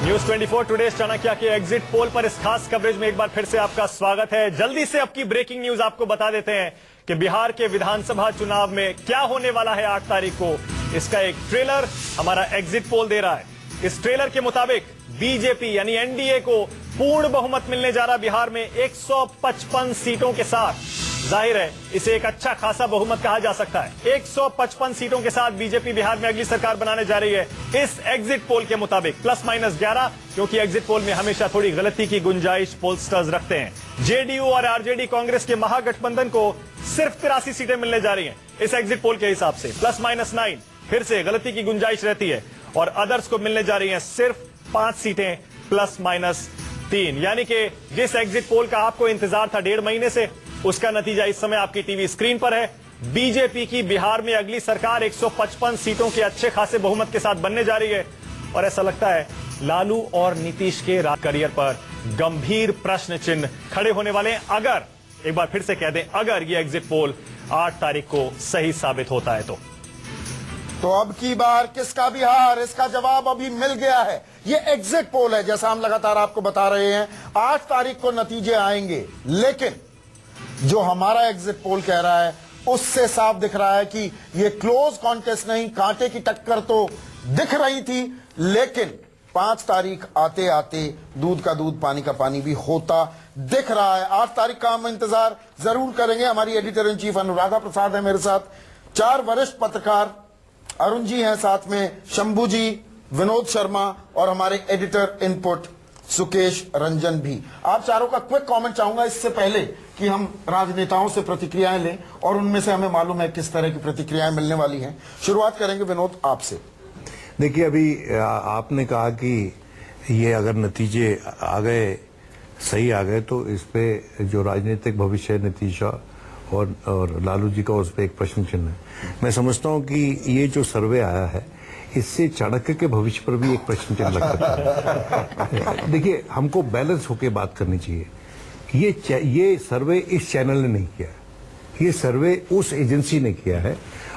News 24 today Chanakya के exit poll पर इस खास कवरेज में एक बार फिर से आपका स्वागत है। जल्दी से अब की ब्रेकिंग न्यूज आपको बता देते हैं कि बिहार के विधानसभा चुनाव में क्या होने वाला है 8 तारीख को। इसका एक ट्रेलर हमारा एग्जिट पोल दे रहा है। इस ट्रेलर के मुताबिक बीजेपी यानी एनडीए को पूर्ण बहुमत मिलने जा रहा बिहार में 155 सीटों के साथ। जाहिर है इसे एक अच्छा खासा बहुमत कहा जा सकता है। 155 सीटों के साथ बीजेपी बिहार में अगली सरकार बनाने जा रही है इस एग्जिट पोल के मुताबिक। ±11, क्योंकि एग्जिट पोल में हमेशा थोड़ी गलती की गुंजाइश पोलस्टर्स रखते हैं। जेडीयू और आरजेडी कांग्रेस के महागठबंधन को सिर्फ 83 सीटें मिलने जा रही हैं इस एग्जिट पोल के हिसाब से। ±9, फिर से गलती की गुंजाइश रहती है। और अदर्स को मिलने जा रही हैं सिर्फ 5 सीटें ±3। यानी कि जिस एग्जिट पोल का आपको इंतजार था 1.5 महीने से, उसका नतीजा इस समय आपकी टीवी स्क्रीन पर है। बीजेपी की बिहार में अगली सरकार 155 सीटों के अच्छे खासे बहुमत के साथ बनने जा रही है। और ऐसा लगता है लालू और नीतीश के करियर पर गंभीर प्रश्न चिन्ह खड़े होने वाले हैं, अगर एक बार फिर से कह दें, अगर ये एग्जिट पोल 8 तारीख को सही साबित होता है तो अब की बार किसका बिहार, इसका जवाब अभी मिल गया है। ये एग्जिट पोल है, जैसा हम लगातार आपको बता रहे हैं। 8 तारीख को नतीजे आएंगे, लेकिन जो हमारा एग्जिट पोल कह रहा है उससे साफ दिख रहा है कि ये क्लोज कॉन्टेस्ट नहीं, कांटे की टक्कर तो दिख रही थी, लेकिन 5 तारीख आते आते दूध का दूध पानी का पानी भी होता दिख रहा है। 8 तारीख का हम इंतजार जरूर करेंगे। हमारी editor in chief Anuradha Prasad है मेरे साथ, 4 वरिष्ठ पत्रकार अरुण जी हैं, साथ में शंभू जी, विनोद शर्मा और हमारे एडिटर इनपुट सुकेश रंजन भी। आप चारों का क्विक कमेंट चाहूंगा इससे पहले कि हम राजनेताओं से प्रतिक्रियाएं लें और उनमें से हमें मालूम है किस तरह की प्रतिक्रियाएं मिलने वाली हैं। शुरुआत करेंगे विनोद आपसे। देखिए, अभी आपने कहा कि ये अगर नतीजे आ गए, सही आ गए, तो इस पे जो राजनीतिक भविष्य है नीतीश और लालू जी का, उस पर एक प्रश्न चिन्ह है। मैं समझता हूं कि ये जो सर्वे आया है इससे चाणक्य के भविष्य पर भी एक प्रश्न चिन्ह लग सकता है। देखिए, हमको बैलेंस होकर बात करनी चाहिए। ये सर्वे इस चैनल ने नहीं किया है, ये सर्वे उस एजेंसी ने किया है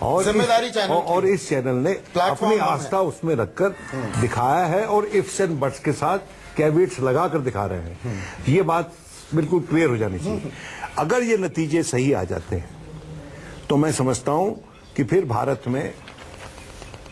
और इस चैनल ने अपनी आस्था उसमें रखकर दिखाया है और इफ्स एंड बट्स के साथ कैवेट्स लगाकर दिखा रहे हैं। ये बात बिल्कुल क्लियर हो जानी चाहिए। अगर ये नतीजे सही आ जाते हैं तो मैं समझता हूं कि फिर भारत में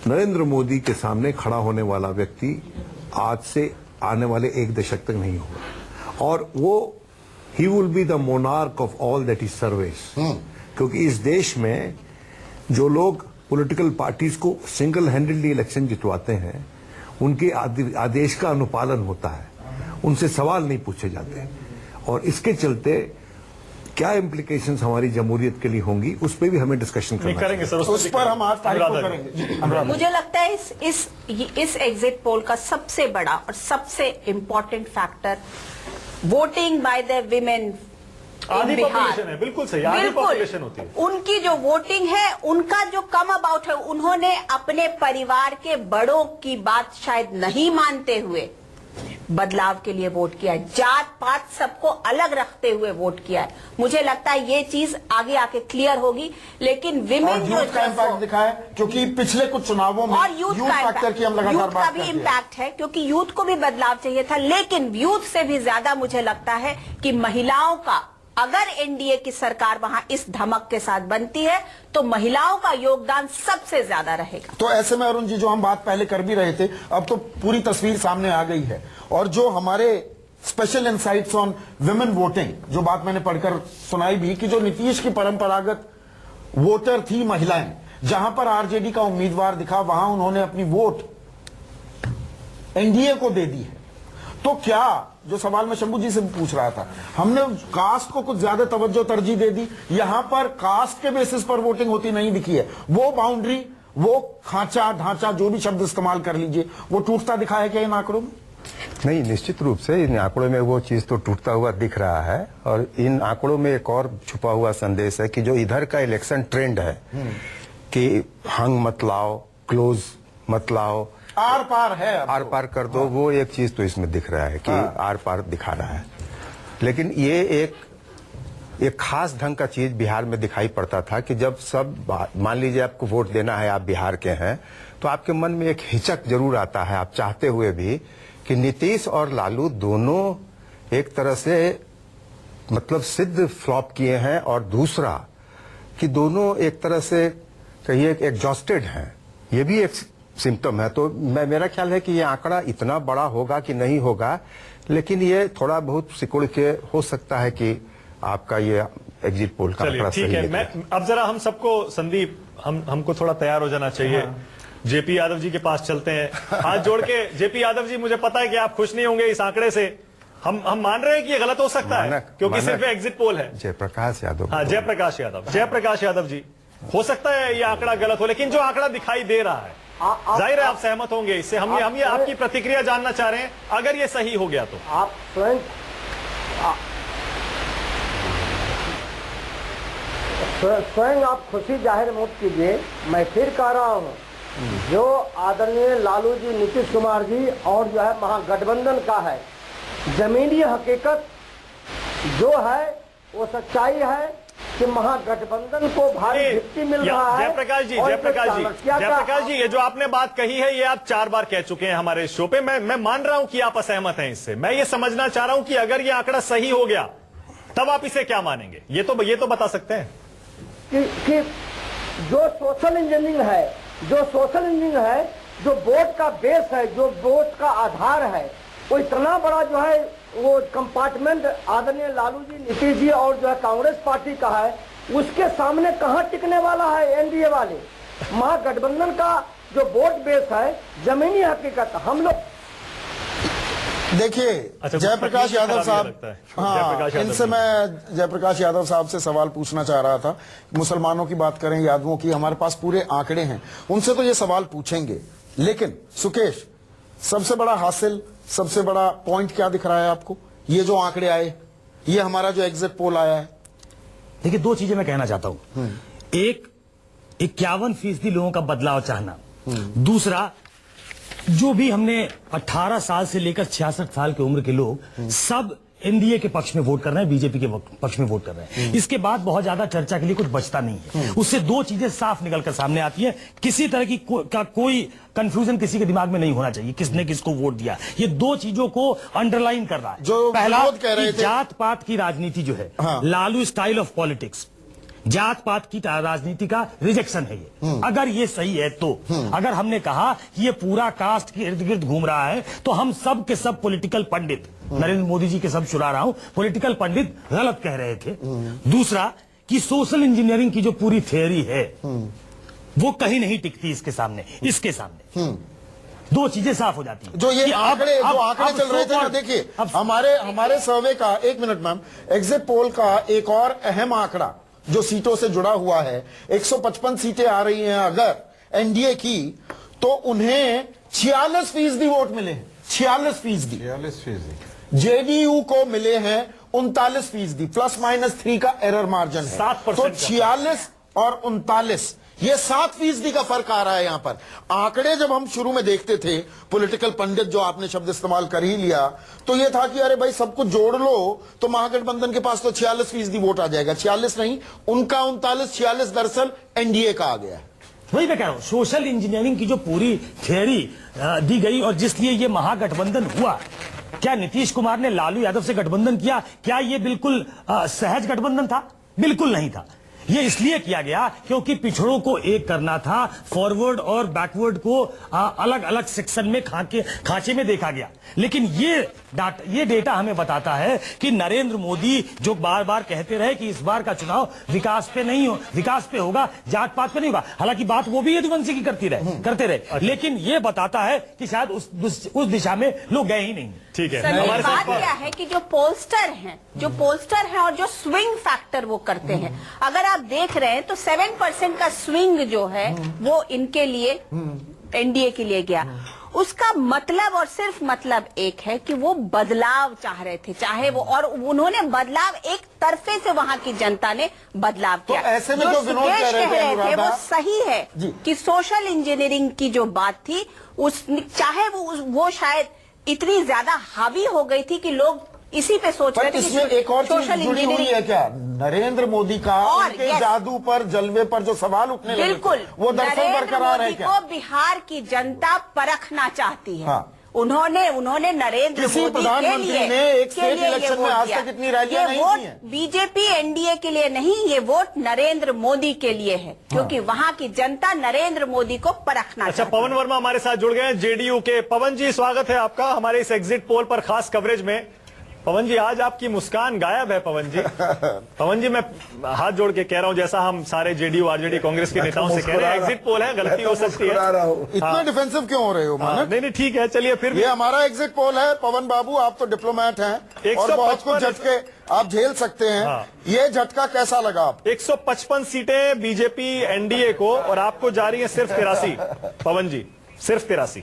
नरेंद्र मोदी के सामने खड़ा होने वाला व्यक्ति आज से आने वाले 1 दशक तक नहीं होगा, और वो ही will be the monarch of all that is surveys. क्योंकि इस देश में जो लोग पॉलिटिकल पार्टीज को सिंगल हैंडेडली इलेक्शन जितवाते हैं, उनके आदेश का अनुपालन होता है, उनसे सवाल नहीं पूछे जाते। और इसके चलते क्या इम्प्लीकेशंस हमारी जमहूरियत के लिए होंगी, उस पर भी हमें डिस्कशन करेंगे सर, उस पर हम 8 तारीख को करेंगे। मुझे लगता है इस एग्जिट पोल का सबसे बड़ा और सबसे important factor voting by the women आधी पॉपुलेशन है। बिल्कुल सही, आधी पॉपुलेशन होती है। उनकी जो वोटिंग है, उनका जो कम अबाउट है, उन्होंने अपने परिवार के बड़ों की बात शायद नहीं मानते हुए बदलाव के लिए वोट किया है, जात पात सबको अलग रखते हुए वोट किया है। मुझे लगता है ये चीज आगे आके क्लियर होगी। लेकिन विमेन जो का इम्पैक्ट दिखा है, क्योंकि पिछले कुछ चुनावों में और यूथ फैक्टर की हम लगातार बात करते हैं, भी इम्पैक्ट है, क्योंकि यूथ को भी बदलाव चाहिए था। लेकिन यूथ से भी ज्यादा मुझे लगता है कि महिलाओं का, अगर एनडीए की सरकार वहां इस धमक के साथ बनती है तो महिलाओं का योगदान सबसे ज्यादा रहेगा। तो ऐसे में अरुण जी, जो हम बात पहले कर भी रहे थे, अब तो पूरी तस्वीर सामने आ गई है। और जो हमारे special insights on women voting, जो बात मैंने पढ़कर सुनाई भी, कि जो नीतीश की परंपरागत वोटर थी महिलाएं, जहां पर आरजेडी का उम्मीदवार दिखा, वहां उन्होंने अपनी वोट एनडीए को दे दी है। तो क्या, जो सवाल मैं शंभू जी से पूछ रहा था, हमने कास्ट को कुछ ज्यादा तवज्जो तरजीह दे दी, यहां पर कास्ट के बेसिस पर वोटिंग होती नहीं दिखी है। वो बाउंड्री, वो खांचा ढांचा, जो भी शब्द इस्तेमाल कर लीजिए, वो टूटता दिखा है क्या इन आंकड़ों में? नहीं, निश्चित रूप से इन आंकड़ों में वो चीज तो टूटता हुआ दिख रहा है। और इन आंकड़ों में एक और छुपा हुआ संदेश है कि जो इधर का इलेक्शन ट्रेंड है कि हंग मत लाओ, क्लोज मत लाओ, आर पार है, आर पार कर दो, वो एक चीज तो इसमें दिख रहा है कि आर पार दिखा रहा है। लेकिन ये एक खास ढंग का चीज बिहार में दिखाई पड़ता था कि जब सब, मान लीजिए आपको वोट देना है, आप बिहार के हैं, तो आपके मन में एक हिचक जरूर आता है, आप चाहते हुए भी, कि नीतीश और लालू दोनों एक तरह से मतलब सिद्ध फ्लॉप किए हैं, और दूसरा कि दोनों एक तरह से कहिए एग्जॉस्टेड हैं, ये भी एक सिम्टम है। तो मेरा ख्याल है कि ये आंकड़ा इतना बड़ा होगा कि नहीं होगा, लेकिन ये थोड़ा बहुत सिकुड़ के हो सकता है कि आपका ये एग्जिट पोल का आंकड़ा सही ठीक है। निकले। मैं अब जरा हम सबको संदीप हमको थोड़ा तैयार हो जाना चाहिए। जेपी यादव जी के पास चलते हैं, हाथ जोड़ के। जेपी यादव जी, मुझे पता है कि आप खुश नहीं होंगे इस आंकड़े से। हम मान रहे हैं कि ये गलत हो सकता है क्योंकि सिर्फ एग्जिट पोल है। जयप्रकाश यादव। हाँ, जयप्रकाश यादव जी, हो सकता है ये आंकड़ा गलत हो, लेकिन जो आंकड़ा दिखाई दे रहा है, जाहिर है आप सहमत होंगे इससे। हम ये आपकी प्रतिक्रिया जानना चाह रहे हैं, अगर ये सही हो गया तो। आप स्वयं आप खुशी जाहिर मत कीजिए। मैं फिर कह रहा हूँ, जो आदरणीय लालू जी, नीतीश कुमार जी और जो है महागठबंधन का है, जमीनी हकीकत जो है वो सच्चाई है कि महागठबंधन को भारी भित्ती मिल रहा है। जयप्रकाश जी, ये जो आपने बात कही है, ये आप 4 बार कह चुके हैं हमारे शो पे। मैं मान रहा हूं कि आप असहमत हैं इससे। मैं ये समझना चाह रहा हूं कि अगर ये आंकड़ा सही हो गया तब आप इसे क्या मानेंगे, ये तो बता सकते हैं कि जो सोशल इंजीनियरिंग है, जो वोट का बेस है, जो वोट का आधार है, वो इतना बड़ा जो है वो कंपार्टमेंट आदरणीय लालू जी, नीतीश जी और जो है कांग्रेस पार्टी का है, उसके सामने कहां टिकने वाला है एनडीए वाले। महागठबंधन का जो वोट बेस है, जमीनी हकीकत हम लोग देखिए। जयप्रकाश यादव साहब, हाँ, इनसे मैं जयप्रकाश यादव साहब से सवाल पूछना चाह रहा था। मुसलमानों की बात करें, यादवों की, हमारे पास पूरे आंकड़े हैं, उनसे तो ये सवाल पूछेंगे। लेकिन सुकेश, सबसे बड़ा हासिल, सबसे बड़ा पॉइंट क्या दिख रहा है आपको? ये जो आंकड़े आए, ये हमारा जो एग्जिट पोल आया है। देखिए, 2 चीजें मैं कहना चाहता हूं। एक, 51% लोगों का बदलाव चाहना। दूसरा, जो भी हमने 18 साल से लेकर 66 साल की उम्र के लोग सब एनडीए के पक्ष में वोट कर रहे हैं, बीजेपी के पक्ष में वोट कर रहे हैं। इसके बाद बहुत ज्यादा चर्चा के लिए कुछ बचता नहीं है। उससे 2 चीजें साफ निकलकर सामने आती है। किसी तरह की कोई कंफ्यूजन किसी के दिमाग में नहीं होना चाहिए किसने किसको वोट दिया। ये 2 चीजों को अंडरलाइन कर रहा है। जो पहला, कह रहे थे, जात पात की राजनीति जो है, लालू स्टाइल ऑफ पॉलिटिक्स, जात पात की राजनीति का रिजेक्शन है ये। अगर ये सही है तो अगर हमने कहा कि ये पूरा कास्ट के इर्द गिर्द घूम रहा है, तो हम सब के सब पॉलिटिकल पंडित, नरेंद्र मोदी जी के सब चुरा रहा हूं, पॉलिटिकल पंडित गलत कह रहे थे। दूसरा, कि सोशल इंजीनियरिंग की जो पूरी थियरी है वो कहीं नहीं टिकती इसके सामने, इसके सामने 2 चीजें साफ हो जाती हैं। जो ये आंकड़े चल रहे थे ना, देखिए हमारे सर्वे का, 1 मिनट मैम, एग्जिट पोल का एक और अहम आंकड़ा जो सीटों से जुड़ा हुआ है, 155 सीटें आ रही हैं अगर एनडीए की, तो उन्हें 46% वोट मिले हैं। 46%। जेडीयू को मिले हैं 39%, +-3 का एरर मार्जिन है। 7%। तो 46 और 39, ये 7% का फर्क आ रहा है यहां पर। आंकड़े जब हम शुरू में देखते थे, पॉलिटिकल पंडित जो आपने शब्द इस्तेमाल कर ही लिया, तो ये था कि अरे भाई सब कुछ जोड़ लो तो महागठबंधन के पास तो 46% वोट आ जाएगा। 46 नहीं, उनका 39, 46 दरअसल एनडीए का आ गया है। वही मैं कह रहा हूं, सोशल इंजीनियरिंग की जो पूरी थियरी दी गई और जिसलिए ये महागठबंधन हुआ, क्या नीतीश कुमार ने लालू यादव से गठबंधन किया? क्या ये बिल्कुल सहज गठबंधन था? बिल्कुल नहीं था। ये इसलिए किया गया क्योंकि पिछड़ों को एक करना था, फॉरवर्ड और बैकवर्ड को अलग अलग सेक्शन में खांचे में देखा गया। लेकिन ये डेटा हमें बताता है कि नरेंद्र मोदी जो बार बार कहते रहे कि इस बार का चुनाव विकास पे होगा, जात पात पे नहीं होगा। हालांकि बात वो भी यदुवंशी की करते रहे, लेकिन ये बताता है कि शायद उस दिशा में लोग गए ही नहीं। ठीक है, हमारे बात क्या है कि जो पोलस्टर हैं और जो स्विंग फैक्टर वो करते हैं, अगर आप देख रहे हैं तो 7% का स्विंग जो है वो इनके लिए, एनडीए के लिए गया। उसका मतलब और सिर्फ मतलब एक है कि वो बदलाव चाह रहे थे, चाहे वो, और उन्होंने बदलाव एक तरफे से वहां की जनता ने बदलाव किया। तो ऐसे में जो विनोद कह रहे थे वो सही है कि सोशल इंजीनियरिंग की जो बात थी, चाहे वो शायद इतनी ज्यादा हावी हो गई थी कि लोग इसी पे सोच रहे थे। इसमें एक और चीज जुड़ी हुई है क्या? नरेंद्र मोदी का उनके जादू पर, जलवे पर जो सवाल उठने लगे, बिल्कुल, वो दरअसल बरकरार है क्या? को बिहार की जनता परखना चाहती है। उन्होंने नरेंद्र किसी मोदी के प्रधानमंत्री लिए ने एक के स्टेट लिए ये इलेक्शन में वोट आज दिया। तक इतनी रैलियां ये नहीं वोट की हैं। बीजेपी एनडीए के लिए नहीं, ये वोट नरेंद्र मोदी के लिए है, क्योंकि वहां की जनता नरेंद्र मोदी को परखना अच्छा, चाहती है। पवन वर्मा हमारे साथ जुड़ गए हैं जेडीयू के। पवन जी, स्वागत है आपका हमारे इस एग्जिट पोल पर खास कवरेज में। पवन जी, आज आपकी मुस्कान गायब है। पवन जी, पवन जी, मैं हाथ जोड़ के कह रहा हूं, जैसा हम सारे जेडीयू आरजेडी कांग्रेस के नेताओं से कह रहे हैं, एग्जिट पोल है, गलती हो सकती है। इतना डिफेंसिव क्यों हो रहे हो मानक? नहीं, ठीक है, चलिए फिर भी ये हमारा एग्जिट पोल है। पवन बाबू, आप तो डिप्लोमेट हैं और बहुत कुछ 155 झटके आप झेल सकते हैं। हाँ। ये झटका कैसा लगा आप? 155 सीटें बीजेपी एनडीए को, और आपको जा रही है सिर्फ 83। पवन जी, सिर्फ 83।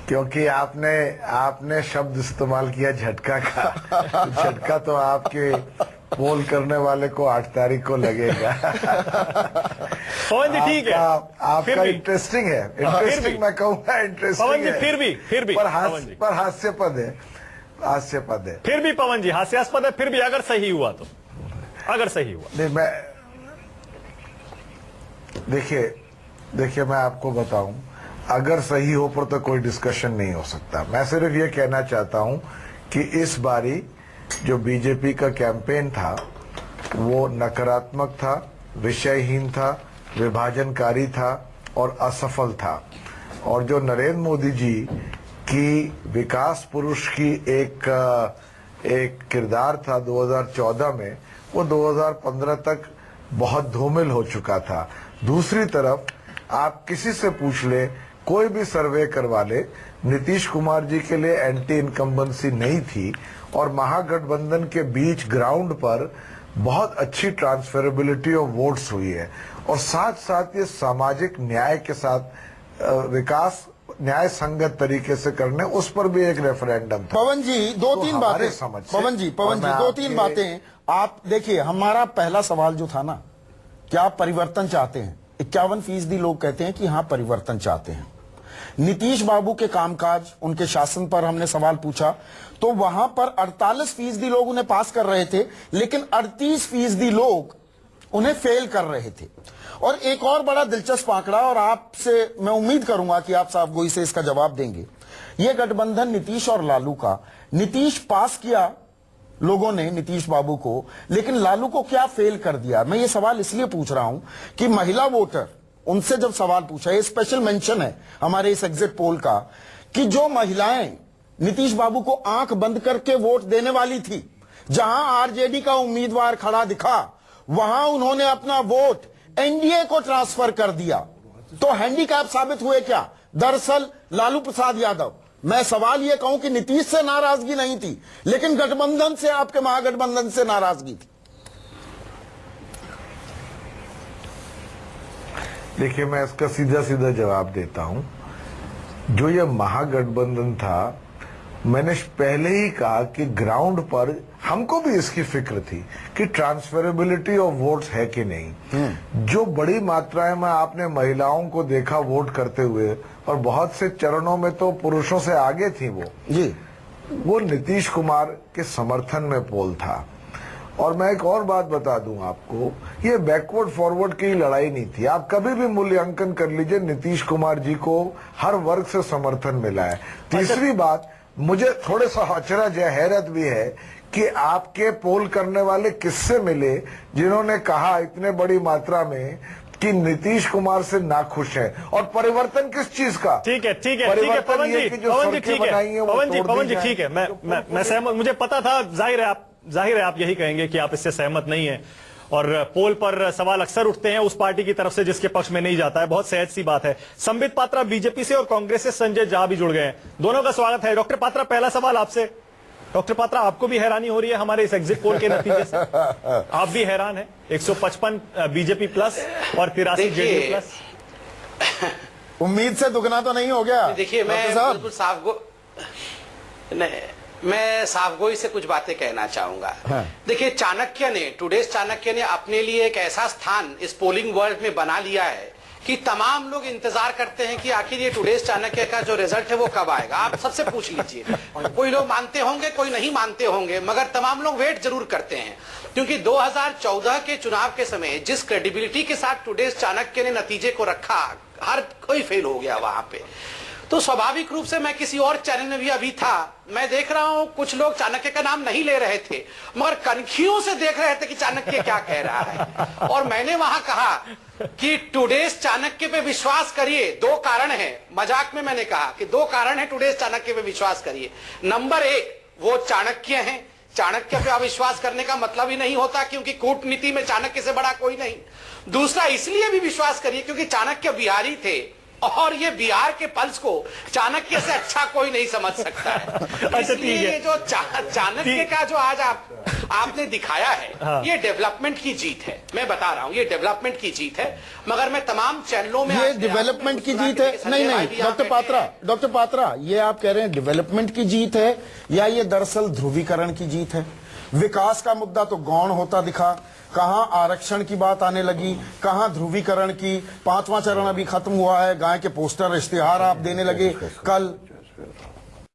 क्योंकि आपने शब्द इस्तेमाल किया झटका का। झटका तो आपके पोल करने वाले को 8 तारीख को लगेगा। पवन जी, ठीक है, फिर आपका भी। इंटरेस्टिंग है, फिर इंटरेस्टिंग भी। मैं कहूंगा इंटरेस्टिंग पवन जी, है। फिर भी पर पवन जी, हास्यास्पद है, हास्यास्पद है। फिर भी पवन जी हास्यास्पद है, फिर भी अगर सही हुआ तो, अगर सही हुआ। नहीं, मैं देखिए मैं आपको बताऊं, अगर सही हो पर तो कोई डिस्कशन नहीं हो सकता। मैं सिर्फ ये कहना चाहता हूं कि इस बारी जो बीजेपी का कैंपेन था वो नकारात्मक था, विषयहीन था, विभाजनकारी था और असफल था। और जो नरेंद्र मोदी जी की विकास पुरुष की एक किरदार था 2014 में, वो 2015 तक बहुत धूमिल हो चुका था। दूसरी तरफ आप किसी से पूछ ले, कोई भी सर्वे करवा ले, नीतीश कुमार जी के लिए एंटी इनकम्बेंसी नहीं थी और महागठबंधन के बीच ग्राउंड पर बहुत अच्छी ट्रांसफरेबिलिटी ऑफ वोट्स हुई है। और साथ साथ ये सामाजिक न्याय के साथ विकास न्याय संगत तरीके से करने, उस पर भी एक रेफरेंडम था। पवन जी, दो तीन बातें। पवन जी, दो तीन बातें। आप देखिए, हमारा पहला सवाल जो था ना, क्या आप परिवर्तन चाहते हैं? 51% लोग कहते हैं कि हाँ, परिवर्तन चाहते हैं। नीतीश बाबू के कामकाज, उनके शासन पर हमने सवाल पूछा तो वहां पर 48% लोग उन्हें पास कर रहे थे, लेकिन 38% लोग उन्हें फेल कर रहे थे। और एक और बड़ा दिलचस्प आंकड़ा, और आपसे मैं उम्मीद करूंगा कि आप साहब गोई से इसका जवाब देंगे। यह गठबंधन नीतीश और लालू का, नीतीश पास किया लोगों ने नीतीश बाबू को, लेकिन लालू को क्या फेल कर दिया? मैं ये सवाल इसलिए पूछ रहा हूं कि महिला वोटर, उनसे जब सवाल पूछा, ये स्पेशल मेंशन है हमारे इस एग्जिट पोल का, कि जो महिलाएं नीतीश बाबू को आंख बंद करके वोट देने वाली थी, जहां आरजेडी का उम्मीदवार खड़ा दिखा, वहां उन्होंने अपना वोट एनडीए को ट्रांसफर कर दिया। तो हैंडीकैप साबित हुए क्या? दरअसल लालू प्रसाद यादव। मैं सवाल यह कहूं कि नीतीश से नाराजगी नहीं थी, लेकिन गठबंधन से, आपके महागठबंधन से नाराजगी थी। देखिए, मैं इसका सीधा सीधा जवाब देता हूं। जो ये महागठबंधन था, मैंने पहले ही कहा कि ग्राउंड पर हमको भी इसकी फिक्र थी कि ट्रांसफरेबिलिटी ऑफ वोट्स है कि नहीं। जो बड़ी मात्राएं में आपने महिलाओं को देखा वोट करते हुए, और बहुत से चरणों में तो पुरुषों से आगे थी वो नीतीश कुमार के समर्थन में पोल था। और मैं एक और बात बता दूं आपको, ये बैकवर्ड फॉरवर्ड की लड़ाई नहीं थी। आप कभी भी मूल्यांकन कर लीजिए, नीतीश कुमार जी को हर वर्ग से समर्थन मिला है। तीसरी बात, मुझे थोड़े सा अचरज है, हैरत भी है कि आपके पोल करने वाले किससे मिले जिन्होंने कहा इतने बड़ी मात्रा में कि नीतीश कुमार से नाखुश है। और परिवर्तन किस चीज का? ठीक है पवन जी, पवन जी ठीक है, मैं सहमत, मुझे पता था, जाहिर है आप यही कहेंगे कि आप इससे सहमत नहीं है। और पोल पर सवाल अक्सर उठते हैं उस पार्टी की तरफ से जिसके पक्ष में नहीं जाता है, बहुत सहज सी बात है। संबित पात्रा बीजेपी से और कांग्रेस से संजय झा भी जुड़ गए हैं, दोनों का स्वागत है। डॉक्टर पात्रा, पहला सवाल आपसे। डॉक्टर पात्रा, आपको भी हैरानी हो रही है हमारे इस एग्जिट पोल के नतीजे से? आप भी हैरान हैं? 155 बीजेपी प्लस और 83 जेडीयू प्लस। उम्मीद से दुगना तो नहीं हो गया? देखिए, मैं बिल्कुल मैं साफगोई से कुछ बातें कहना चाहूंगा। हाँ। देखिए, चाणक्य ने, टुडेज चाणक्य ने अपने लिए एक ऐसा स्थान इस पोलिंग वर्ल्ड में बना लिया है कि तमाम लोग इंतजार करते हैं कि आखिर ये टुडेज चाणक्य का जो रिजल्ट है वो कब आएगा। आप सबसे पूछ लीजिए, कोई लोग मानते होंगे, कोई नहीं मानते होंगे, मगर तमाम लोग वेट जरूर करते हैं, क्योंकि 2014 के चुनाव के समय जिस क्रेडिबिलिटी के साथ टुडेज चाणक्य ने नतीजे को रखा, हर कोई फेल हो गया वहां पे। तो स्वाभाविक रूप से मैं किसी और चैनल में भी अभी था, मैं देख रहा हूं कुछ लोग चाणक्य का नाम नहीं ले रहे थे, मगर कनखियों से देख रहे थे कि चाणक्य क्या कह रहा है। और मैंने वहां कहा कि टुडेज चाणक्य पे विश्वास करिए, दो कारण है। मजाक में मैंने कहा कि दो कारण है टुडेज चाणक्य पे विश्वास करिए। नंबर एक, वो चाणक्य है, चाणक्य पे अविश्वास करने का मतलब ही नहीं होता, क्योंकि कूटनीति में चाणक्य से बड़ा कोई नहीं। दूसरा, इसलिए भी विश्वास करिए क्योंकि चाणक्य बिहारी थे, और ये बिहार के पल्स को चाणक्य से अच्छा कोई नहीं समझ सकता है। अच्छा, ठीक है। ये जो चाणक्य का जो आज आपने दिखाया है, हाँ। ये डेवलपमेंट की जीत है। मैं बता रहा हूं, ये डेवलपमेंट की जीत है। मगर मैं तमाम चैनलों में ये डेवलपमेंट की जीत है? नहीं, डॉक्टर पात्रा, ये आप कह रहे हैं डेवलपमेंट की जीत है या ये दरअसल ध्रुवीकरण की जीत है? विकास का मुद्दा तो गौण होता दिखा, कहां आरक्षण की बात आने लगी, कहां ध्रुवीकरण की। 5वां चरण अभी खत्म हुआ है, गाय के पोस्टर इश्तिहार आप देने लगे कल।